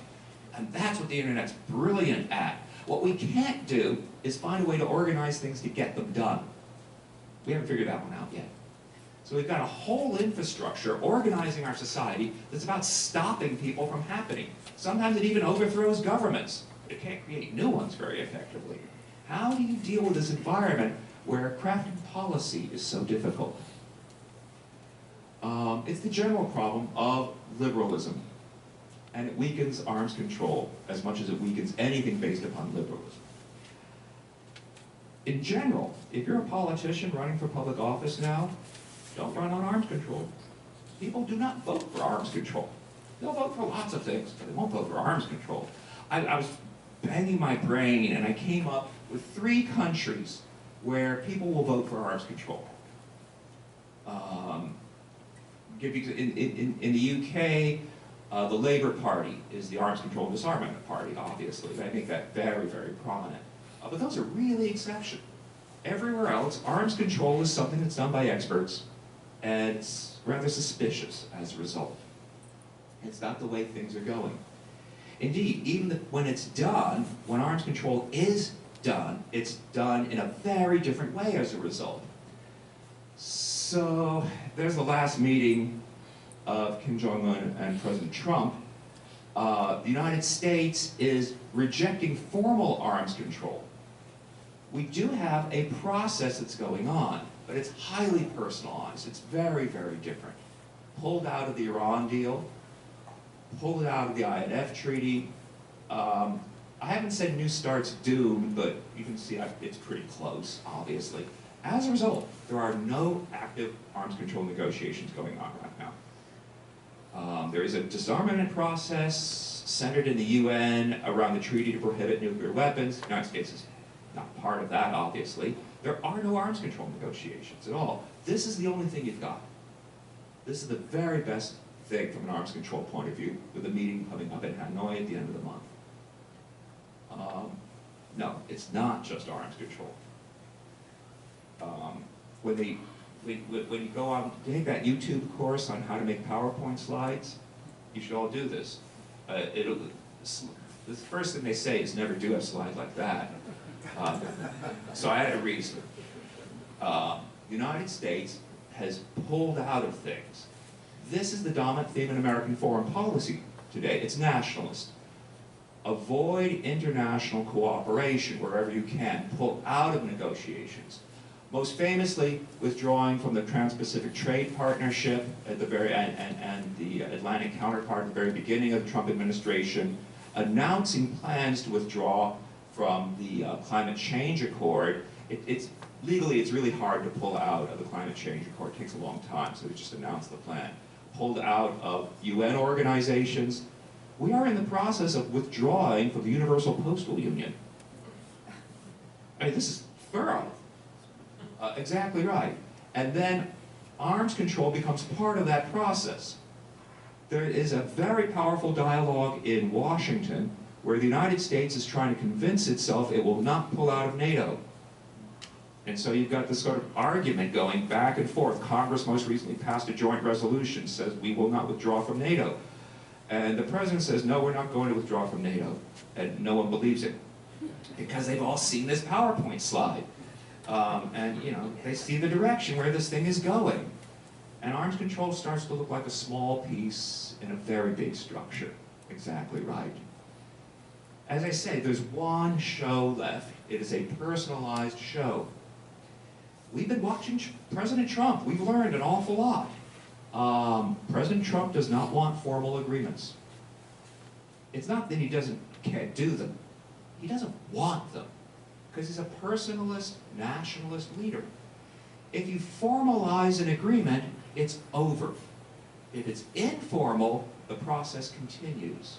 Speaker 3: And that's what the internet's brilliant at. What we can't do is find a way to organize things to get them done. We haven't figured that one out yet. So we've got a whole infrastructure organizing our society that's about stopping people from happening. Sometimes it even overthrows governments. It can't create new ones very effectively. How do you deal with this environment where crafting policy is so difficult? It's the general problem of liberalism. And it weakens arms control as much as it weakens anything based upon liberalism. In general, if you're a politician running for public office now, don't run on arms control. People do not vote for arms control. They'll vote for lots of things, but they won't vote for arms control. I was banging my brain and I came up with 3 countries where people will vote for arms control. In the UK, the Labour Party is the arms control and disarmament party, obviously. They make that very, very prominent. But those are really exceptions. Everywhere else, arms control is something that's done by experts, and it's rather suspicious as a result. It's not the way things are going. Indeed, even when it's done, when arms control is done, it's done in a very different way as a result. So there's the last meeting of Kim Jong-un and President Trump. The United States is rejecting formal arms control. We do have a process that's going on, but it's highly personalized. It's very, very different. pulled out of the Iran deal, pulled out of the INF treaty. I haven't said New START's doomed, but you can see it's pretty close, obviously. As a result, there are no active arms control negotiations going on right now. There is a disarmament process centered in the UN around the treaty to prohibit nuclear weapons. The United States is not part of that, obviously. There are no arms control negotiations at all. This is the only thing you've got. This is the very best thing from an arms control point of view, with a meeting coming up in Hanoi at the end of the month. No, it's not just arms control. When you go on, take that YouTube course on how to make PowerPoint slides, you should all do this. The first thing they say is never do a slide like that. So I had a reason. The United States has pulled out of things. This is the dominant theme in American foreign policy today. It's nationalist. Avoid international cooperation wherever you can. Pull out of negotiations. Most famously, withdrawing from the Trans-Pacific Trade Partnership at the very and the Atlantic counterpart at the very beginning of the Trump administration, announcing plans to withdraw from the Climate Change Accord. Legally, it's really hard to pull out of the Climate Change Accord. It takes a long time, so they just announced the plan. Pulled out of UN organizations. We are in the process of withdrawing from the Universal Postal Union. I mean, this is thorough. Exactly right. And then arms control becomes part of that process. There is a very powerful dialogue in Washington where the United States is trying to convince itself it will not pull out of NATO. And so you've got this sort of argument going back and forth. Congress most recently passed a joint resolution, says we will not withdraw from NATO. And the president says, no, we're not going to withdraw from NATO. And no one believes it, because they've all seen this PowerPoint slide. And, you know, they see the direction where this thing is going. And arms control starts to look like a small piece in a very big structure. Exactly right. As I say, there's one show left. It is a personalized show. We've been watching President Trump. We've learned an awful lot. President Trump does not want formal agreements. It's not that he can't do them. He doesn't want them, because he's a personalist, nationalist leader. If you formalize an agreement, it's over. If it's informal, the process continues.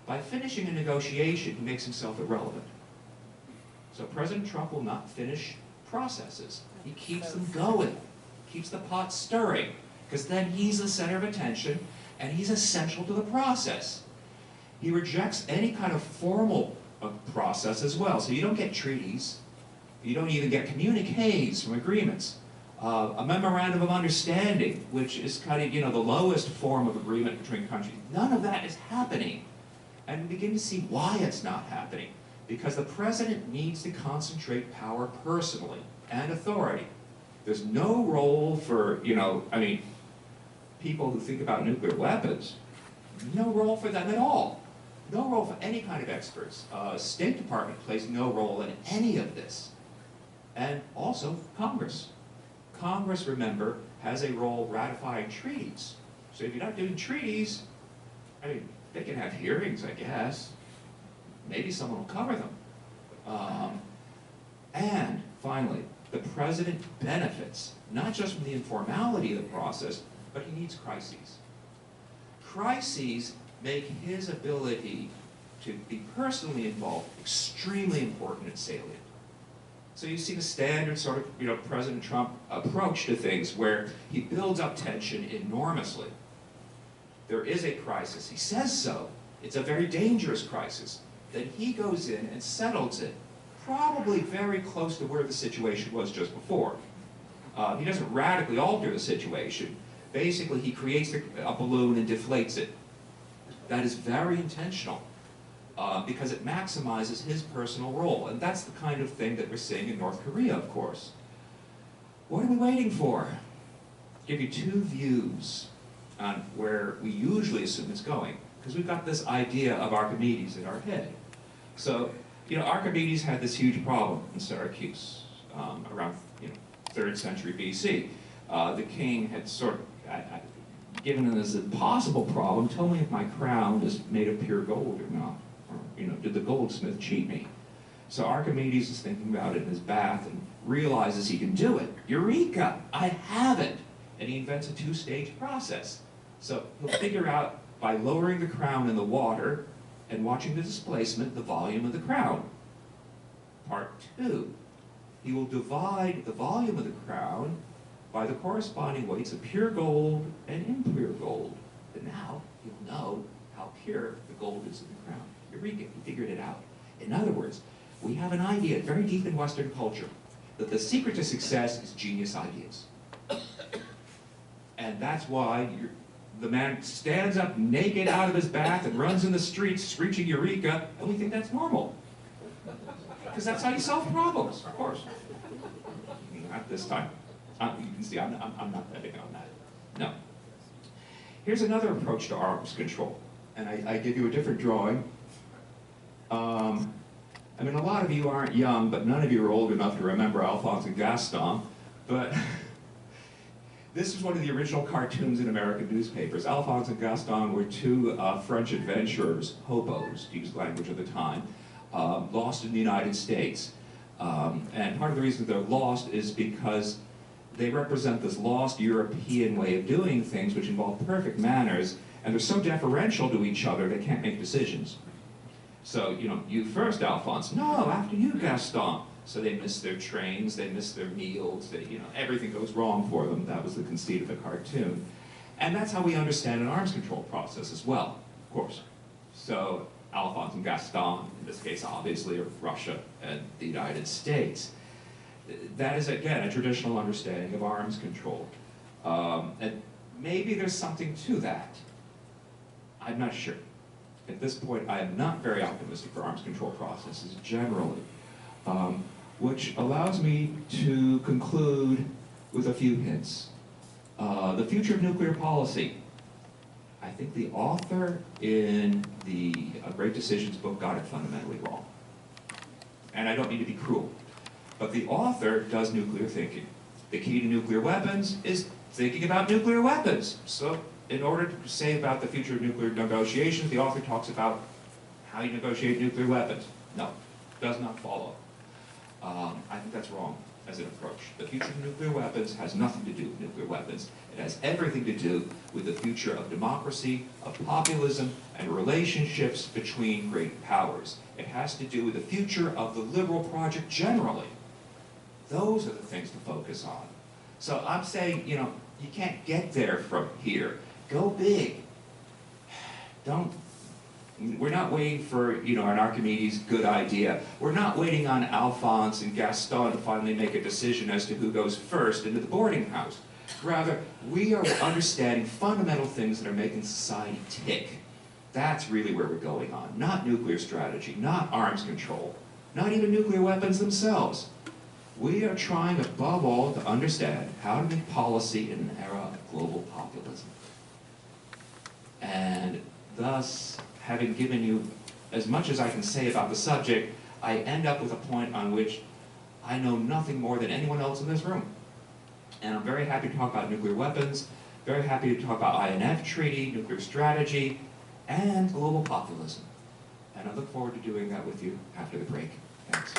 Speaker 3: By finishing a negotiation, he makes himself irrelevant. So President Trump will not finish processes. He keeps them going, keeps the pot stirring, because then he's the center of attention, and he's essential to the process. He rejects any kind of formal process as well. So you don't get treaties. You don't even get communiques from agreements. A memorandum of understanding, which is kind of, you know, the lowest form of agreement between countries. None of that is happening. And we begin to see why it's not happening. Because the president needs to concentrate power personally and authority. There's no role for, you know, I mean, people who think about nuclear weapons, no role for them at all. No role for any kind of experts. State Department plays no role in any of this. And also Congress. Congress, remember, has a role ratifying treaties. So if you're not doing treaties, I mean, they can have hearings, I guess. Maybe someone will cover them. And finally, the president benefits, not just from the informality of the process, but he needs crises. Crises make his ability to be personally involved extremely important and salient. So you see the standard sort of, you know, President Trump approach to things where he builds up tension enormously. There is a crisis. He says so. It's a very dangerous crisis. Then he goes in and settles it, probably very close to where the situation was just before. He doesn't radically alter the situation. Basically, he creates a balloon and deflates it. That is very intentional, because it maximizes his personal role. And that's the kind of thing that we're seeing in North Korea, of course. What are we waiting for? I'll give you two views on where we usually assume it's going, because we've got this idea of Archimedes in our head. So, you know, Archimedes had this huge problem in Syracuse around, you know, 3rd century BC. The king had sort of given this impossible problem, tell me if my crown is made of pure gold or not. Or, did the goldsmith cheat me? So Archimedes is thinking about it in his bath and realizes he can do it. Eureka! I have it! And he invents a two-stage process. So he'll figure out, by lowering the crown in the water and watching the displacement, the volume of the crown. Part 2, he will divide the volume of the crown by the corresponding weights of pure gold and impure gold. And now he'll know how pure the gold is in the crown. Eureka, he figured it out. In other words, we have an idea very deep in Western culture that the secret to success is genius ideas. And that's why the man stands up naked out of his bath and runs in the streets screeching Eureka, and we think that's normal. Because that's how you solve problems, of course. Not this time. You can see I'm not betting on that. No. Here's another approach to arms control. And I give you a different drawing. I mean, a lot of you aren't young, but none of you are old enough to remember Alphonse and Gaston. But this is one of the original cartoons in American newspapers. Alphonse and Gaston were two French adventurers, hobos, to use the language of the time, lost in the United States. And part of the reason they're lost is because they represent this lost European way of doing things, which involve perfect manners, and they're so deferential to each other they can't make decisions. So, you first, Alphonse. No, after you, Gaston. So they miss their trains, they miss their meals, everything goes wrong for them. That was the conceit of the cartoon. And that's how we understand an arms control process as well, of course. So Alphonse and Gaston, in this case, obviously, are Russia and the United States. That is, again, a traditional understanding of arms control. And maybe there's something to that. I'm not sure. At this point, I am not very optimistic for arms control processes generally, which allows me to conclude with a few hints. The future of nuclear policy. I think the author in the Great Decisions book got it fundamentally wrong. And I don't mean to be cruel, but the author does nuclear thinking. The key to nuclear weapons is thinking about nuclear weapons. So in order to say about the future of nuclear negotiations, the author talks about how you negotiate nuclear weapons. No, does not follow. I think that's wrong as an approach. The future of nuclear weapons has nothing to do with nuclear weapons. It has everything to do with the future of democracy, of populism, and relationships between great powers. It has to do with the future of the liberal project generally. Those are the things to focus on. So I'm saying, you can't get there from here. Go big. We're not waiting for, an Archimedes good idea. We're not waiting on Alphonse and Gaston to finally make a decision as to who goes first into the boarding house. Rather, we are understanding fundamental things that are making society tick. That's really where we're going on. Not nuclear strategy, not arms control, not even nuclear weapons themselves. We are trying, above all, to understand how to make policy in an era of global populism. And thus, having given you as much as I can say about the subject, I end up with a point on which I know nothing more than anyone else in this room. And I'm very happy to talk about nuclear weapons, very happy to talk about INF Treaty, nuclear strategy, and global populism. And I look forward to doing that with you after the break. Thanks.